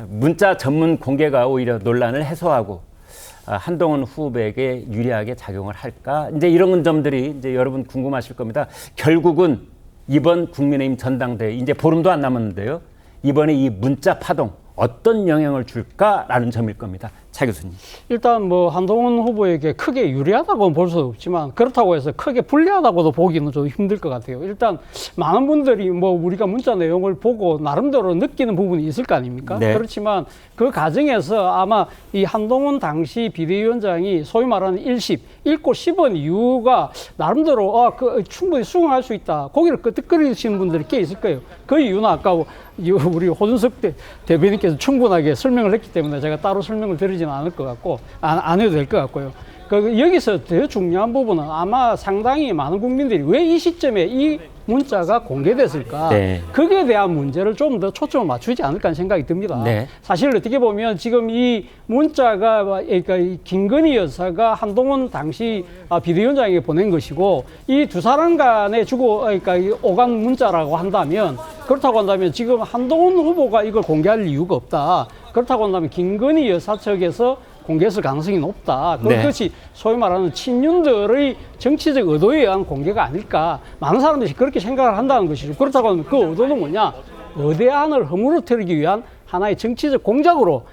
문자 전문 공개가 오히려 논란을 해소하고 한동훈 후보에게 유리하게 작용을 할까? 이제 이런 점들이 이제 여러분 궁금하실 겁니다. 결국은 이번 국민의힘 전당대회 이제 보름도 안 남았는데요. 이번에 이 문자 파동 어떤 영향을 줄까라는 점일 겁니다. 차 교수님. 일단 뭐 한동훈 후보에게 크게 유리하다고는 볼 수 없지만 그렇다고 해서 크게 불리하다고도 보기는 좀 힘들 것 같아요. 일단 많은 분들이 뭐 우리가 문자 내용을 보고 나름대로 느끼는 부분이 있을 거 아닙니까? 네. 그렇지만 그 과정에서 아마 이 한동훈 당시 비대위원장이 소위 말하는 일십, 읽고 씹은 이유가 나름대로 충분히 수긍할 수 있다. 고개를 끄덕거리시는 분들이 꽤 있을 거예요. 그 이유는 아까 우리 호준석 대변인께서 충분하게 설명을 했기 때문에 제가 따로 설명을 드리지는 않을 것 같고 안 해도 될 것 같고요. 여기서 더 중요한 부분은 아마 상당히 많은 국민들이 왜 이 시점에 이 문자가 공개됐을까? 네. 거기에 대한 문제를 좀 더 초점을 맞추지 않을까 하는 생각이 듭니다. 네. 사실 어떻게 보면 지금 이 문자가 그러니까 이 김건희 여사가 한동훈 당시 비대위원장에게 보낸 것이고 이 두 사람 간에 그러니까 이 오간 문자라고 한다면 그렇다고 한다면 지금 한동훈 후보가 이걸 공개할 이유가 없다. 그렇다고 한다면 김건희 여사 측에서 공개했을 가능성이 높다. 그것이 소위 말하는 친윤들의 정치적 의도에 의한 공개가 아닐까. 많은 사람들이 그렇게 생각을 한다는 것이죠. 그렇다고 하면 그 의도는 뭐냐? 의대안을 허물어뜨리기 위한 하나의 정치적 공작으로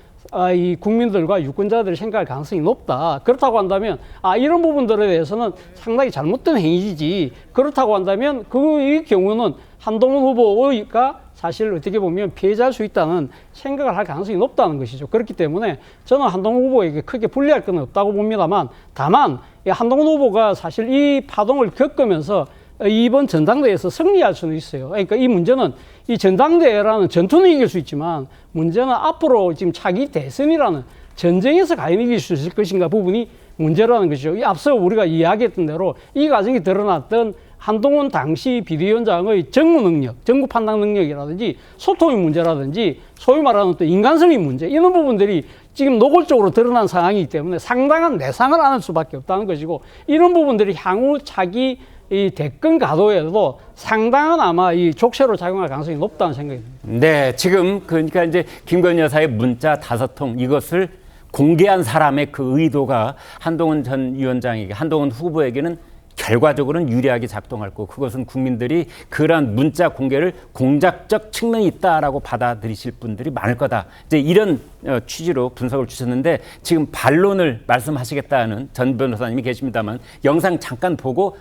이 국민들과 유권자들이 생각할 가능성이 높다. 그렇다고 한다면 이런 부분들에 대해서는 상당히 잘못된 행위지. 그렇다고 한다면 이 경우는 한동훈 후보가 사실 어떻게 보면 피해자일 수 있다는 생각을 할 가능성이 높다는 것이죠. 그렇기 때문에 저는 한동훈 후보에게 크게 불리할 건 없다고 봅니다만 다만 한동훈 후보가 사실 이 파동을 겪으면서 이번 전당대회에서 승리할 수는 있어요. 그러니까 이 문제는 이 전당대회라는 전투는 이길 수 있지만 문제는 앞으로 지금 차기 대선이라는 전쟁에서 과연 이길 수 있을 것인가 부분이 문제라는 것이죠. 앞서 우리가 이야기했던 대로 이 과정이 드러났던 한동훈 당시 비대위원장의 정무 능력, 정무 판단 능력이라든지 소통의 문제라든지 소위 말하는 또 인간성의 문제 이런 부분들이 지금 노골적으로 드러난 상황이기 때문에 상당한 내상을 안을 수밖에 없다는 것이고 이런 부분들이 향후 차기 이 대권 가도에도 상당한 아마 이 족쇄로 작용할 가능성이 높다는 생각이 듭니다. 네, 지금 그러니까 이제 김건희 여사의 문자 5통 이것을 공개한 사람의 그 의도가 한동훈 전 위원장에게, 한동훈 후보에게는 결과적으로는 유리하게 작동할 거고 그것은 국민들이 그러한 문자 공개를 공작적 측면이 있다라고 받아들이실 분들이 많을 거다. 이제 이런 취지로 분석을 주셨는데 지금 반론을 말씀하시겠다는 전 변호사님이 계십니다만 영상 잠깐 보고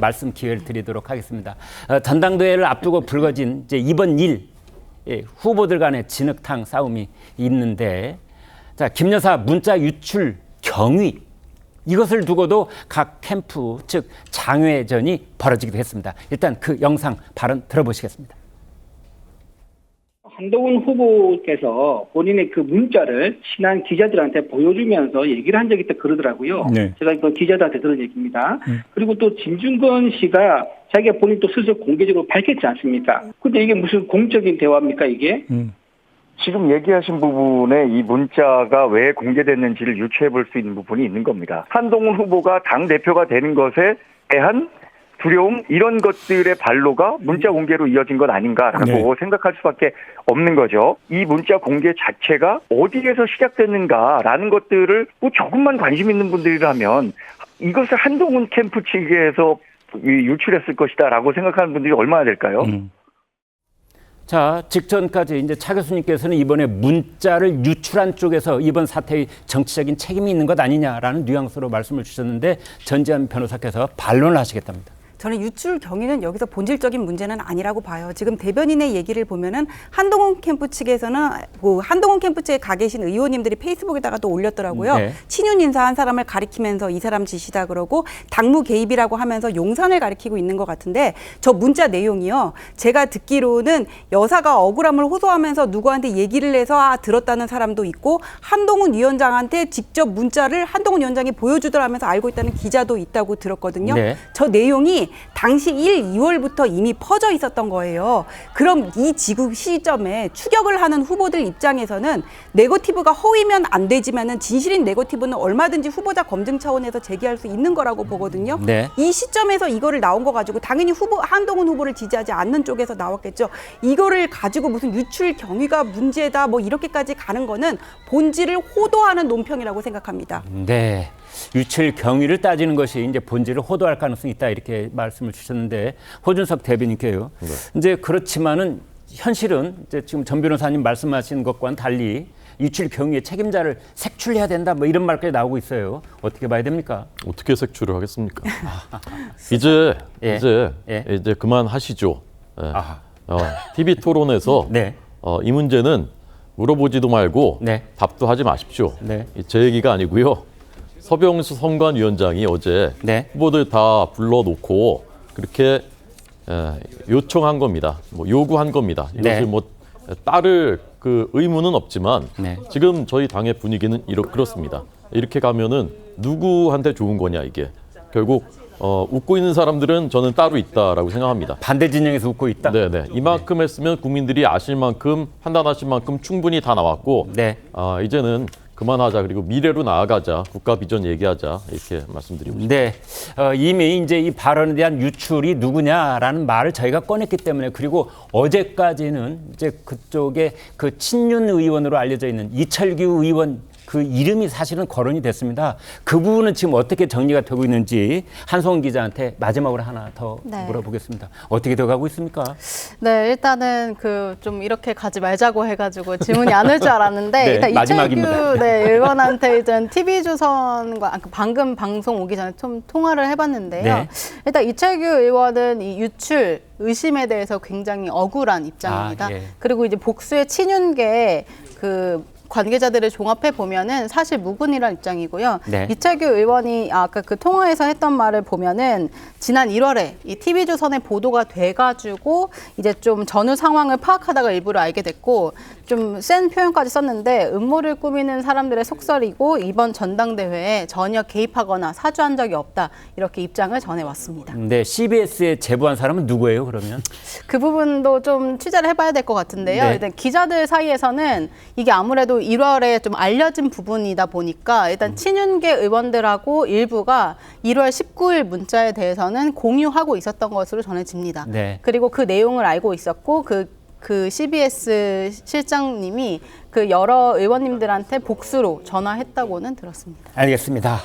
말씀 기회를 드리도록 하겠습니다. 전당대회를 앞두고 불거진 이제 이번 일 후보들 간의 진흙탕 싸움이 있는데 자, 김 여사 문자 유출 경위 이것을 두고도 각 캠프 즉 장외전이 벌어지기도 했습니다. 일단 그 영상 발언 들어보시겠습니다. 한동훈 후보께서 본인의 그 문자를 친한 기자들한테 보여주면서 얘기를 한 적이 있다 그러더라고요. 네. 제가 그 기자들한테 들은 얘기입니다. 그리고 또 진중권 씨가 자기가 본인 또 스스로 공개적으로 밝혔지 않습니까? 근데 이게 무슨 공적인 대화입니까 이게? 지금 얘기하신 부분에 이 문자가 왜 공개됐는지를 유추해 볼 수 있는 부분이 있는 겁니다. 한동훈 후보가 당대표가 되는 것에 대한 두려움 이런 것들의 반로가 문자 공개로 이어진 것 아닌가라고 생각할 수밖에 없는 거죠. 이 문자 공개 자체가 어디에서 시작됐는가라는 것들을 뭐 조금만 관심 있는 분들이라면 이것을 한동훈 캠프 측에서 유출했을 것이다라고 생각하는 분들이 얼마나 될까요? 자, 직전까지 이제 차 교수님께서는 이번에 문자를 유출한 쪽에서 이번 사태의 정치적인 책임이 있는 것 아니냐라는 뉘앙스로 말씀을 주셨는데 전지현 변호사께서 반론을 하시겠답니다. 저는 유출 경위는 여기서 본질적인 문제는 아니라고 봐요. 지금 대변인의 얘기를 보면은 한동훈 캠프 측에서는 한동훈 캠프 측에 가 계신 의원님들이 페이스북에다가 또 올렸더라고요. 네. 친윤 인사 한 사람을 가리키면서 이 사람 짓이다 그러고 당무 개입이라고 하면서 용산을 가리키고 있는 것 같은데 저 문자 내용이요. 제가 듣기로는 여사가 억울함을 호소하면서 누구한테 얘기를 해서 들었다는 사람도 있고 한동훈 위원장한테 직접 문자를 한동훈 위원장이 보여주더라면서 알고 있다는 기자도 있다고 들었거든요. 네. 저 내용이 내용이 당시 1, 2월부터 이미 퍼져 있었던 거예요. 그럼 이 지구 시점에 추격을 하는 후보들 입장에서는 네거티브가 허위면 안 되지만은 진실인 네거티브는 얼마든지 후보자 검증 차원에서 제기할 수 있는 거라고 보거든요. 네. 이 시점에서 이거를 나온 거 가지고 당연히 한동훈 후보를 지지하지 않는 쪽에서 나왔겠죠. 이거를 가지고 무슨 유출 경위가 문제다 뭐 이렇게까지 가는 거는 본질을 호도하는 논평이라고 생각합니다. 네. 유출 경위를 따지는 것이 이제 본질을 호도할 가능성이 있다 이렇게 말씀을 주셨는데 호준석 대변인께요. 이제 그렇지만은 현실은 이제 지금 전 변호사님 말씀하신 것과는 달리 유출 경위의 책임자를 색출해야 된다 뭐 이런 말까지 나오고 있어요. 어떻게 봐야 됩니까? 어떻게 색출을 하겠습니까? 이제 그만하시죠. 예. TV 토론에서 네. 이 문제는 물어보지도 말고 네. 답도 하지 마십시오. 네. 제 얘기가 아니고요. 서병수 선관위원장이 어제 네. 후보들 다 불러놓고 그렇게 요청한 겁니다. 뭐 요구한 겁니다. 이것을 네. 뭐 따를 그 의무는 없지만 네. 지금 저희 당의 분위기는 그렇습니다. 이렇게 가면은 누구한테 좋은 거냐 이게. 결국 웃고 있는 사람들은 저는 따로 있다라고 생각합니다. 반대 진영에서 웃고 있다. 네네. 이만큼 했으면 국민들이 아실 만큼 판단하실 만큼 충분히 다 나왔고 네. 이제는 그만하자. 그리고 미래로 나아가자. 국가 비전 얘기하자. 이렇게 말씀드리고 싶습니다. 네, 이미 이제 이 발언에 대한 유출이 누구냐라는 말을 저희가 꺼냈기 때문에 그리고 어제까지는 이제 그쪽에 그 친윤 의원으로 알려져 있는 이철규 의원 그 이름이 사실은 거론이 됐습니다. 그 부분은 지금 어떻게 정리가 되고 있는지 한송은 기자한테 마지막으로 하나 더 네. 물어보겠습니다. 어떻게 돼가고 있습니까? 네, 일단은 그 좀 이렇게 가지 말자고 해가지고 질문이 안 올 줄 알았는데 네, 일단 마지막입니다. 이철규 의원한테 일단 TV조선과 방금 방송 오기 전에 좀 통화를 해봤는데요. 네. 일단 이철규 의원은 이 유출 의심에 대해서 굉장히 억울한 입장입니다. 예. 그리고 이제 복수의 친윤계 그 관계자들을 종합해 보면은 사실 무근이란 입장이고요. 네. 이철규 의원이 아까 그 통화에서 했던 말을 보면은 지난 1월에 이 TV조선에 보도가 돼가지고 이제 좀 전후 상황을 파악하다가 일부러 알게 됐고 좀 센 표현까지 썼는데 음모를 꾸미는 사람들의 속설이고 이번 전당대회에 전혀 개입하거나 사주한 적이 없다 이렇게 입장을 전해왔습니다. 네, CBS에 제보한 사람은 누구예요? 그러면? 그 부분도 좀 취재를 해봐야 될 것 같은데요. 네. 일단 기자들 사이에서는 이게 아무래도 1월에 좀 알려진 부분이다 보니까 일단 친윤계 의원들하고 일부가 1월 19일 문자에 대해서는 공유하고 있었던 것으로 전해집니다. 네. 그리고 그 내용을 알고 있었고 그 CBS 실장님이 그 여러 의원님들한테 복수로 전화했다고는 들었습니다. 알겠습니다.